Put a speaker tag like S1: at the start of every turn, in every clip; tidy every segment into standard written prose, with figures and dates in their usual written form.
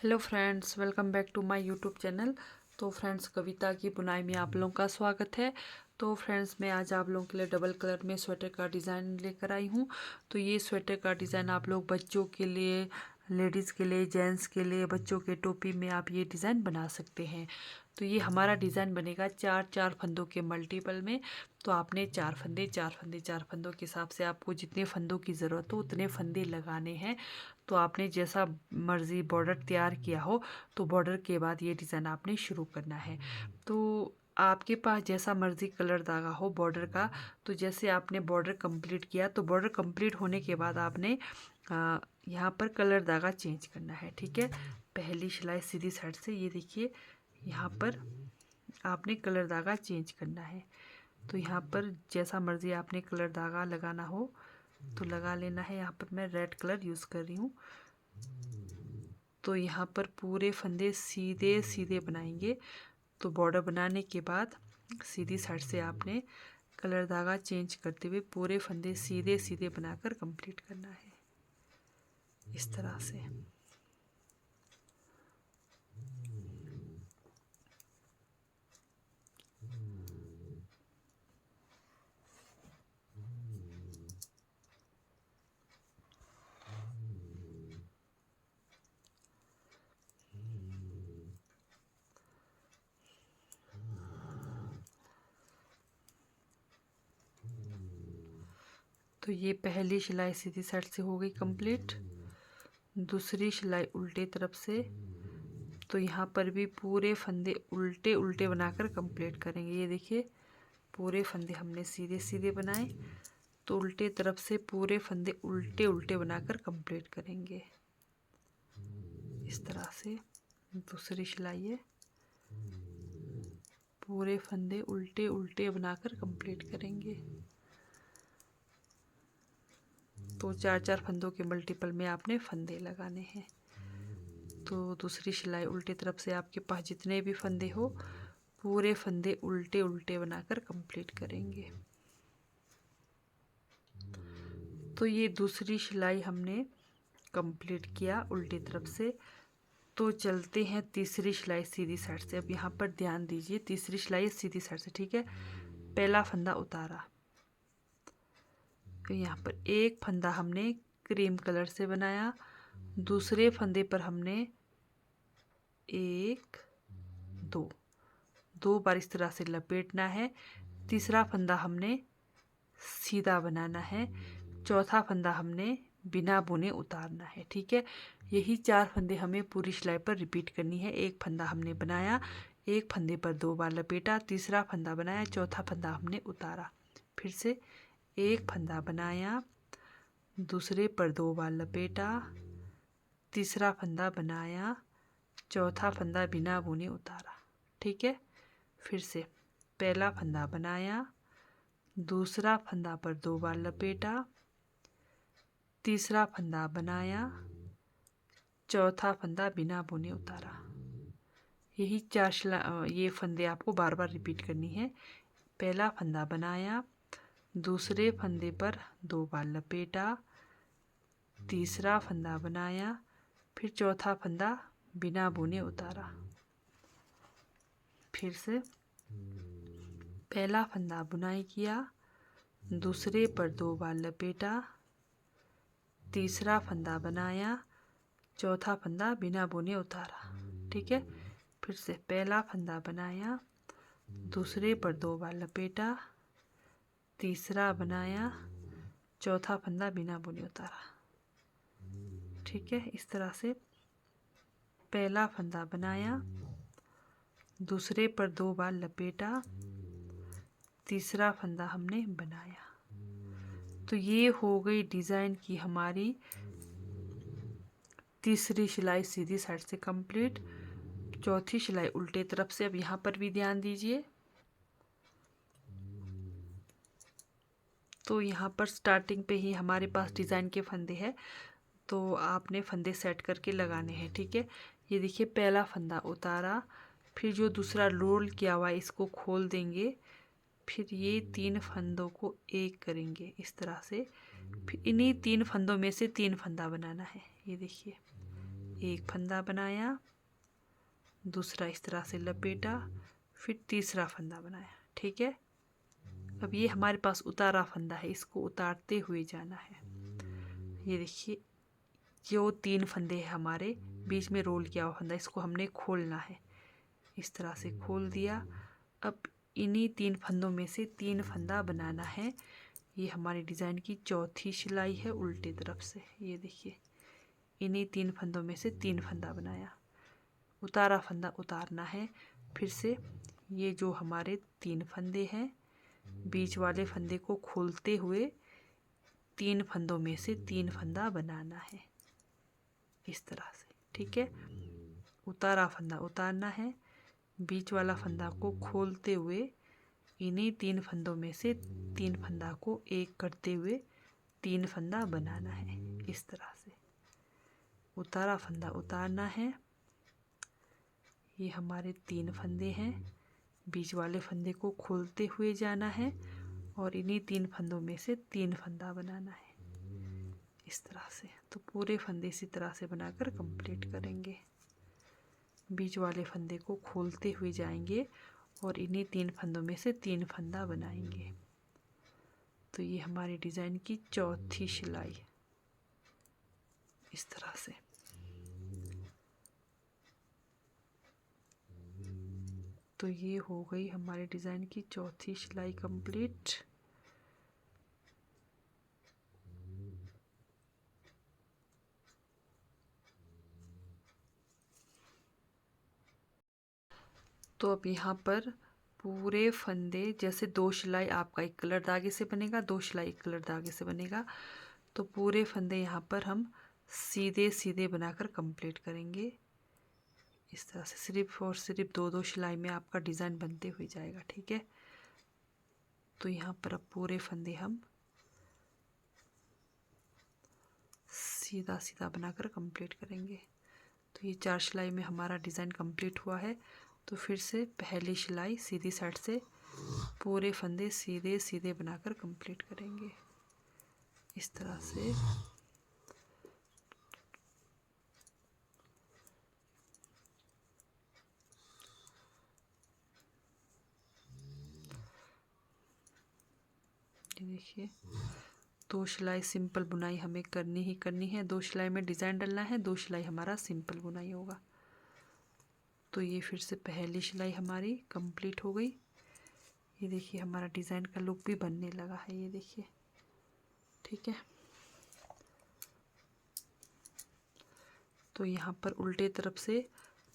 S1: Hello friends, welcome back to my YouTube channel. तो friends, कविता की बुनाई में आप लोगों का स्वागत है। तो फ्रेंड्स, मैं आज आप लोगों के लिए डबल कलर में स्वेटर का डिज़ाइन लेकर आई हूँ। तो ये स्वेटर का डिज़ाइन आप लोग बच्चों के लिए, लेडीज़ के लिए, जेंट्स के लिए, बच्चों के टोपी में आप ये डिज़ाइन बना सकते हैं। तो ये हमारा डिज़ाइन बनेगा चार चार फंदों के मल्टीपल में। तो आपने चार फंदे चार फंदों के हिसाब से आपको जितने फंदों की ज़रूरत हो उतने फंदे लगाने हैं। तो आपने जैसा मर्ज़ी बॉर्डर तैयार किया हो, तो बॉर्डर के बाद ये डिज़ाइन आपने शुरू करना है। तो आपके पास जैसा मर्ज़ी कलर धागा हो बॉर्डर का, तो जैसे आपने बॉर्डर कंप्लीट किया, तो बॉर्डर कंप्लीट होने के बाद आपने यहाँ पर कलर धागा चेंज करना है। ठीक है, पहली सिलाई सीधी साइड से, ये देखिए यहाँ पर आपने कलर धागा चेंज करना है। तो यहाँ पर जैसा मर्ज़ी आपने कलर धागा लगाना हो तो लगा लेना है। यहाँ पर मैं रेड कलर यूज़ कर रही हूँ। तो यहाँ पर पूरे फंदे सीधे सीधे बनाएंगे। तो बॉर्डर बनाने के बाद सीधी साइड से आपने कलर धागा चेंज करते हुए पूरे फंदे सीधे सीधे बनाकर कंप्लीट करना है, इस तरह से। तो ये पहली सिलाई सीधी साइड से हो गई कंप्लीट। दूसरी सिलाई उल्टे तरफ से। तो यहाँ पर भी पूरे फंदे उल्टे उल्टे बनाकर कंप्लीट करेंगे। ये देखिए, पूरे फंदे हमने सीधे सीधे बनाए, तो उल्टे तरफ से पूरे फंदे उल्टे उल्टे बनाकर कंप्लीट करेंगे, इस तरह से। दूसरी सिलाई है, पूरे फंदे उल्टे उल्टे बनाकर कंप्लीट करेंगे। तो चार चार फंदों के मल्टीपल में आपने फंदे लगाने हैं। तो दूसरी सिलाई उल्टी तरफ से आपके पास जितने भी फंदे हो पूरे फंदे उल्टे उल्टे बनाकर कंप्लीट करेंगे। तो ये दूसरी सिलाई हमने कंप्लीट किया उल्टी तरफ से। तो चलते हैं तीसरी सिलाई सीधी साइड से। अब यहाँ पर ध्यान दीजिए, तीसरी सिलाई सीधी साइड से। ठीक है, पहला फंदा उतारा, फिर यहाँ पर एक फंदा हमने क्रीम कलर से बनाया, दूसरे फंदे पर हमने एक दो बार इस तरह से लपेटना है। तीसरा फंदा हमने सीधा बनाना है, चौथा फंदा हमने बिना बुने उतारना है। ठीक है, यही चार फंदे हमें पूरी सिलाई पर रिपीट करनी है। एक फंदा हमने बनाया, एक फंदे पर दो बार लपेटा, तीसरा फंदा बनाया, चौथा फंदा हमने उतारा। फिर से एक फंदा बनाया, दूसरे पर दो बार लपेटा, तीसरा फंदा बनाया, चौथा फंदा बिना बुने उतारा। ठीक है, फिर से पहला फंदा बनाया, दूसरा फंदा पर दो बार लपेटा, तीसरा फंदा बनाया, चौथा फंदा बिना बुने उतारा। यही ये फंदे आपको बार बार रिपीट करनी है। पहला फंदा बनाया, दूसरे फंदे पर दो बार लपेटा, तीसरा फंदा बनाया, फिर चौथा फंदा बिना बुने उतारा। फिर से पहला फंदा बुनाई किया, दूसरे पर दो बार लपेटा, तीसरा फंदा बनाया, चौथा फंदा बिना बुने उतारा। ठीक है, फिर से पहला फंदा बनाया, दूसरे पर दो बार लपेटा, तीसरा बनाया, चौथा फंदा बिना बुने उतारा। ठीक है, इस तरह से पहला फंदा बनाया, दूसरे पर दो बार लपेटा, तीसरा फंदा हमने बनाया। तो ये हो गई डिज़ाइन की हमारी तीसरी सिलाई सीधी साइड से कंप्लीट। चौथी सिलाई उल्टे तरफ से। अब यहाँ पर भी ध्यान दीजिए। तो यहाँ पर स्टार्टिंग पे ही हमारे पास डिज़ाइन के फंदे हैं, तो आपने फंदे सेट करके लगाने हैं। ठीक है, ये देखिए, पहला फंदा उतारा, फिर जो दूसरा रोल किया हुआ है इसको खोल देंगे, फिर ये तीन फंदों को एक करेंगे इस तरह से। फिर इन्हीं तीन फंदों में से तीन फंदा बनाना है। ये देखिए, एक फंदा बनाया, दूसरा इस तरह से लपेटा, फिर तीसरा फंदा बनाया। ठीक है, अब ये हमारे पास उतारा फंदा है, इसको उतारते हुए जाना है। ये देखिए, जो 3 फंदे हैं हमारे बीच में रोल किया हुआ फंदा, इसको हमने खोलना है। इस तरह से खोल दिया। अब इन्हीं 3 फंदों में से 3 फंदा बनाना है। ये हमारी डिज़ाइन की चौथी सिलाई है उल्टे तरफ से। ये देखिए, इन्हीं 3 फंदों में से 3 फंदा बनाया, उतारा फंदा उतारना है। फिर से ये जो हमारे 3 फंदे हैं, बीच वाले फंदे को खोलते हुए 3 फंदों में से 3 फंदा बनाना है, इस तरह से। ठीक है, उतारा फंदा उतारना है, बीच वाला फंदा को खोलते हुए इन्हीं 3 फंदों में से 3 फंदा को एक करते हुए 3 फंदा बनाना है, इस तरह से। उतारा फंदा उतारना है, ये हमारे 3 फंदे हैं, बीच वाले फंदे को खोलते हुए जाना है और इन्हीं 3 फंदों में से 3 फंदा बनाना है, इस तरह से। तो पूरे फंदे इसी तरह से बनाकर कंप्लीट करेंगे। बीच वाले फंदे को खोलते हुए जाएंगे और इन्हीं 3 फंदों में से 3 फंदा बनाएंगे। तो ये हमारी डिज़ाइन की चौथी सिलाई, इस तरह से। तो ये हो गई हमारी डिज़ाइन की चौथी सिलाई कंप्लीट। तो अब यहाँ पर पूरे फंदे, जैसे 2 सिलाई आपका एक कलर धागे से बनेगा, 2 सिलाई एक कलर धागे से बनेगा, तो पूरे फंदे यहाँ पर हम सीधे सीधे बनाकर कंप्लीट करेंगे, इस तरह से। सिर्फ और सिर्फ 2-2 सिलाई में आपका डिज़ाइन बनते हुए जाएगा। ठीक है, तो यहाँ पर अब पूरे फंदे हम सीधा सीधा बनाकर कंप्लीट करेंगे। तो ये 4 सिलाई में हमारा डिज़ाइन कंप्लीट हुआ है। तो फिर से पहली सिलाई सीधी साइड से पूरे फंदे सीधे सीधे बनाकर कंप्लीट करेंगे, इस तरह से। ये देखिए, 2 सिलाई सिंपल बुनाई हमें करनी ही करनी है। 2 सिलाई में डिज़ाइन डलना है, 2 सिलाई हमारा सिंपल बुनाई होगा। तो ये फिर से पहली सिलाई हमारी कंप्लीट हो गई। ये देखिए, हमारा डिज़ाइन का लुक भी बनने लगा है, ये देखिए। ठीक है, तो यहाँ पर उल्टे तरफ से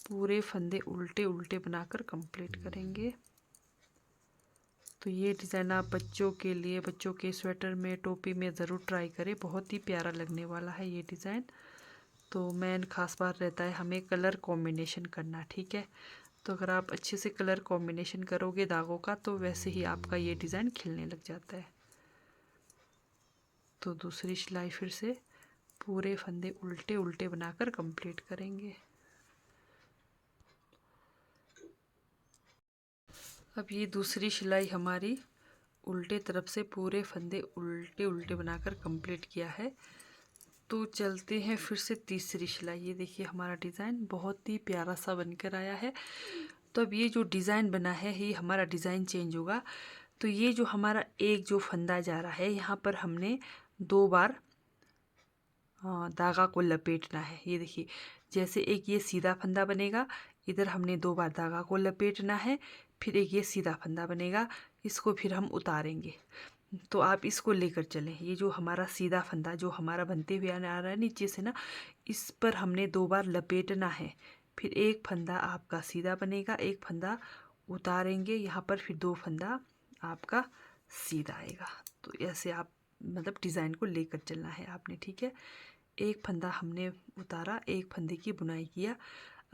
S1: पूरे फंदे उल्टे उल्टे बनाकर कंप्लीट करेंगे। तो ये डिज़ाइन आप बच्चों के लिए, बच्चों के स्वेटर में, टोपी में ज़रूर ट्राई करें, बहुत ही प्यारा लगने वाला है ये डिज़ाइन। तो मेन खास बात रहता है हमें कलर कॉम्बिनेशन करना। ठीक है, तो अगर आप अच्छे से कलर कॉम्बिनेशन करोगे धागों का, तो वैसे ही आपका ये डिज़ाइन खिलने लग जाता है। तो दूसरी सिलाई फिर से पूरे फंदे उल्टे उल्टे बनाकर कंप्लीट करेंगे। अब ये दूसरी सिलाई हमारी उल्टे तरफ से पूरे फंदे उल्टे उल्टे बनाकर कंप्लीट किया है। तो चलते हैं फिर से तीसरी सिलाई। ये देखिए, हमारा डिज़ाइन बहुत ही प्यारा सा बनकर आया है। तो अब ये जो डिज़ाइन बना है, ये हमारा डिज़ाइन चेंज होगा। तो ये जो हमारा एक जो फंदा जा रहा है, यहाँ पर हमने 2 बार धागा को लपेटना है। ये देखिए, जैसे एक ये सीधा फंदा बनेगा, इधर हमने 2 बार धागा को लपेटना है, फिर एक ये सीधा फंदा बनेगा, इसको फिर हम उतारेंगे। तो आप इसको लेकर चलें। ये जो हमारा सीधा फंदा जो हमारा बनते हुए आ रहा है नीचे से ना, इस पर हमने 2 बार लपेटना है। फिर एक फंदा आपका सीधा बनेगा, एक फंदा उतारेंगे यहाँ पर, फिर 2 फंदा आपका सीधा आएगा। तो ऐसे आप मतलब डिज़ाइन को लेकर चलना है आपने। ठीक है, एक फंदा हमने उतारा, एक फंदे की बुनाई किया।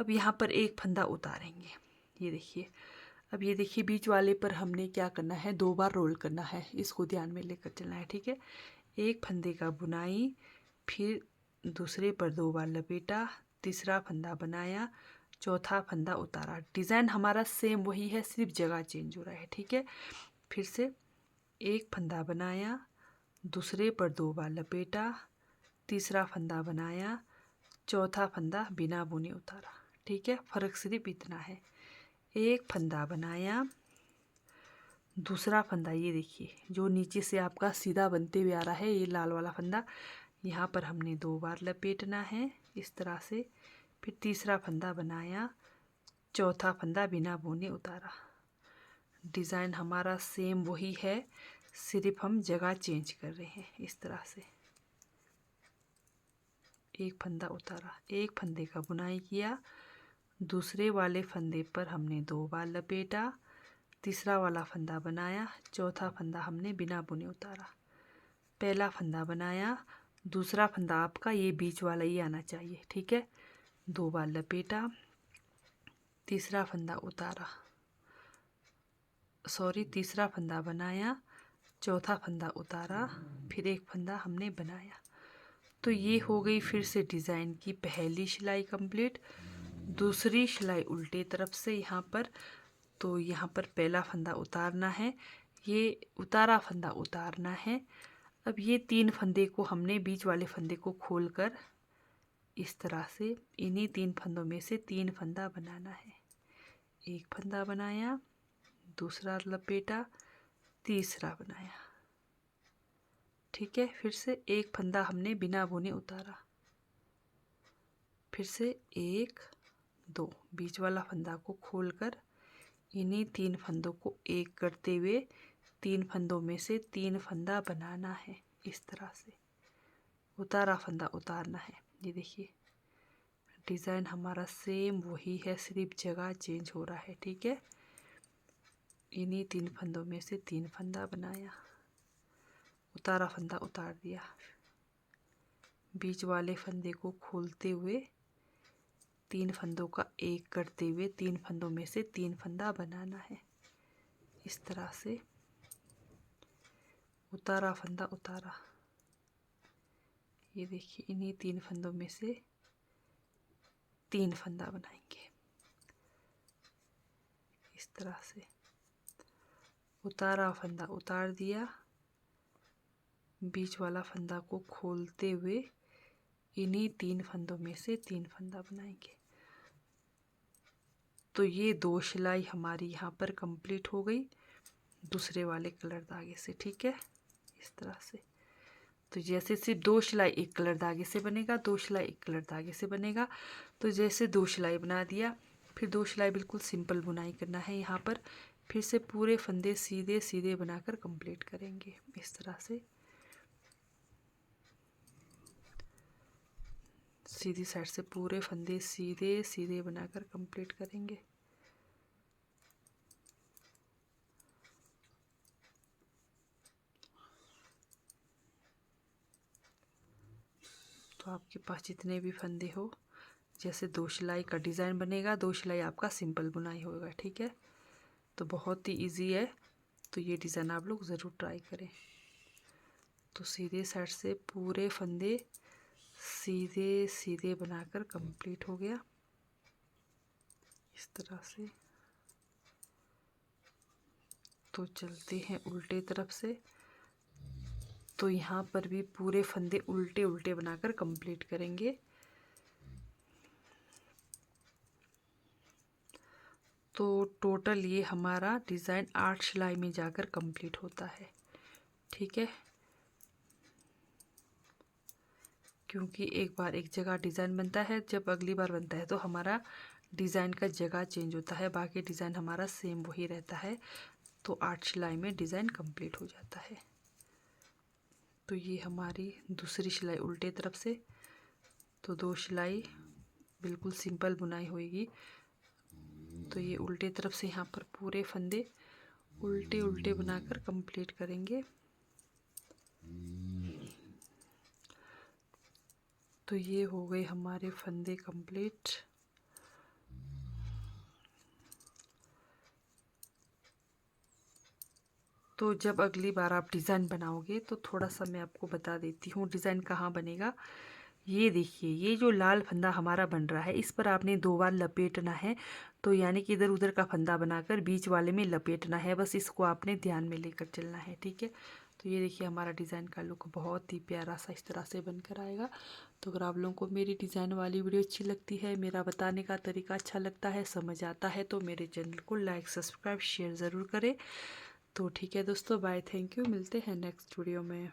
S1: अब यहाँ पर एक फंदा उतारेंगे। ये देखिए, अब ये देखिए, बीच वाले पर हमने क्या करना है, 2 बार रोल करना है, इसको ध्यान में लेकर चलना है। ठीक है, एक फंदे का बुनाई, फिर दूसरे पर 2 बार लपेटा, तीसरा फंदा बनाया, चौथा फंदा उतारा। डिज़ाइन हमारा सेम वही है, सिर्फ जगह चेंज हो रहा है। ठीक है, फिर से एक फंदा बनाया, दूसरे पर 2 बार लपेटा, तीसरा फंदा बनाया, चौथा फंदा बिना बुने उतारा। ठीक है, फ़र्क सिर्फ इतना है। एक फंदा बनाया, दूसरा फंदा ये देखिए जो नीचे से आपका सीधा बनते हुए आ रहा है, ये लाल वाला फंदा, यहाँ पर हमने 2 बार लपेटना है इस तरह से। फिर तीसरा फंदा बनाया, चौथा फंदा बिना बुने उतारा। डिज़ाइन हमारा सेम वही है, सिर्फ हम जगह चेंज कर रहे हैं इस तरह से। एक फंदा उतारा, एक फंदे का बुनाई किया, दूसरे वाले फंदे पर हमने 2 बार लपेटा, तीसरा वाला फंदा बनाया, चौथा फंदा हमने बिना बुने उतारा। पहला फंदा बनाया, दूसरा फंदा आपका ये बीच वाला ही आना चाहिए। ठीक है, 2 बार लपेटा, तीसरा फंदा उतारा, तीसरा फंदा बनाया, चौथा फंदा उतारा, फिर एक फंदा हमने बनाया। तो ये हो गई फिर से डिज़ाइन की पहली सिलाई कंप्लीट। दूसरी सिलाई उल्टे तरफ से यहाँ पर, तो यहाँ पर पहला फंदा उतारना है, ये उतारा फंदा उतारना है। अब ये 3 फंदे को हमने बीच वाले फंदे को खोलकर इस तरह से इन्हीं 3 फंदों में से 3 फंदा बनाना है। एक फंदा बनाया, दूसरा लपेटा, तीसरा बनाया। ठीक है, फिर से एक फंदा हमने बिना बुने उतारा, फिर से 1 2 बीच वाला फंदा को खोलकर इन्हीं 3 फंदों को एक करते हुए 3 फंदों में से 3 फंदा बनाना है इस तरह से। उतारा फंदा उतारना है। ये देखिए डिज़ाइन हमारा सेम वही है, सिर्फ जगह चेंज हो रहा है। ठीक है, इन्हीं 3 फंदों में से 3 फंदा बनाया, उतारा फंदा उतार दिया, बीच वाले फंदे को खोलते हुए 3 फंदों का एक करते हुए 3 फंदों में से 3 फंदा बनाना है इस तरह से। उतारा फंदा उतारा, ये देखिए इन्हीं 3 फंदों में से 3 फंदा बनाएंगे इस तरह से। उतारा फंदा उतार दिया, बीच वाला फंदा को खोलते हुए इन्हीं 3 फंदों में से 3 फंदा बनाएंगे। तो ये 2 सिलाई हमारी यहाँ पर कंप्लीट हो गई दूसरे वाले कलर धागे से। ठीक है, इस तरह से। तो जैसे सिर्फ 2 सिलाई एक कलर धागे से बनेगा, 2 सिलाई एक कलर धागे से बनेगा। तो जैसे 2 सिलाई बना दिया, फिर 2 सिलाई बिल्कुल सिंपल बुनाई करना है यहाँ पर। फिर से पूरे फंदे सीधे सीधे बनाकर कंप्लीट करेंगे इस तरह से। सीधी साइड से पूरे फंदे सीधे सीधे बनाकर कंप्लीट करेंगे। तो आपके पास जितने भी फंदे हो, जैसे 2 सिलाई का डिज़ाइन बनेगा, 2 सिलाई आपका सिंपल बुनाई होगा। ठीक है, तो बहुत ही इजी है, तो ये डिज़ाइन आप लोग ज़रूर ट्राई करें। तो सीधे साइड से पूरे फंदे सीधे सीधे बनाकर कंप्लीट हो गया इस तरह से। तो चलते हैं उल्टे तरफ से। तो यहाँ पर भी पूरे फंदे उल्टे उल्टे बनाकर कंप्लीट करेंगे। तो टोटल ये हमारा डिज़ाइन 8 सिलाई में जाकर कंप्लीट होता है। ठीक है, क्योंकि एक बार एक जगह डिज़ाइन बनता है, जब अगली बार बनता है तो हमारा डिज़ाइन का जगह चेंज होता है, बाकी डिज़ाइन हमारा सेम वही रहता है। तो 8 सिलाई में डिज़ाइन कंप्लीट हो जाता है। तो ये हमारी दूसरी सिलाई उल्टे तरफ से। तो 2 सिलाई बिल्कुल सिंपल बुनाई होगी। तो ये उल्टे तरफ से यहाँ पर पूरे फंदे उल्टे उल्टे बनाकर कंप्लीट करेंगे। तो ये हो गए हमारे फंदे कंप्लीट। तो जब अगली बार आप डिज़ाइन बनाओगे तो थोड़ा सा मैं आपको बता देती हूँ डिज़ाइन कहाँ बनेगा। ये देखिए, ये जो लाल फंदा हमारा बन रहा है, इस पर आपने 2 बार लपेटना है। तो यानी कि इधर उधर का फंदा बनाकर बीच वाले में लपेटना है, बस इसको आपने ध्यान में लेकर चलना है। ठीक है, तो ये देखिए हमारा डिज़ाइन का लुक बहुत ही प्यारा सा इस तरह से बनकर आएगा। तो अगर आप लोगों को मेरी डिज़ाइन वाली वीडियो अच्छी लगती है, मेरा बताने का तरीका अच्छा लगता है, समझ आता है, तो मेरे चैनल को लाइक सब्सक्राइब शेयर ज़रूर करें। तो ठीक है दोस्तों, बाय, थैंक यू, मिलते हैं नेक्स्ट वीडियो में।